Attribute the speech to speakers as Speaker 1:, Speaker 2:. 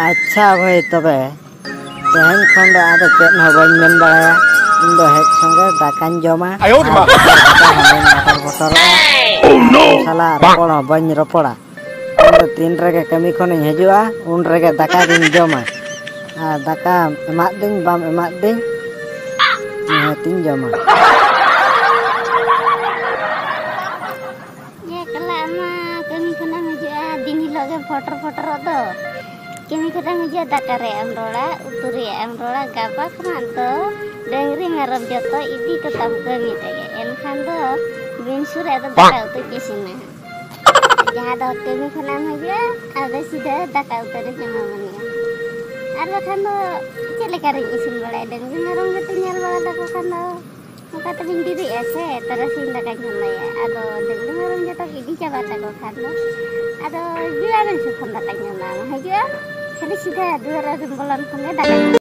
Speaker 1: अच्छा भाई तबे तेहन खन दो आदो चेत हो बाñ मेन बाड़ाया इन दो हेज संगे दाकाñ जमा साला रपड़ हो बाñ रपड़ा इन दो तीन रेगे कमी खन हजुआ उन रेगे दाका गिन जमा आ दाका एमाद दिन बाम एमाद दिन निहातिन जमा
Speaker 2: ये कला मा कमी खना हजुआ दिन हिलोगे फोटर फोटर दो kami kadang aja dakare amrola uturi amrola gapa kemana dengri merem joto ini tetap kami tege enkan do binsur atau dakar utu kisina jahat do kami kenam aja ada sudah dakar utu sama mania ada kan do cile karing isin boleh dengri merem gitu nyal boleh dakar kan do muka tebing diri ese terus indah kan ya ada dengri merem joto ini coba dakar kan do ada gila mensukan dakar nyala aja Kali sudah 2 bulan kena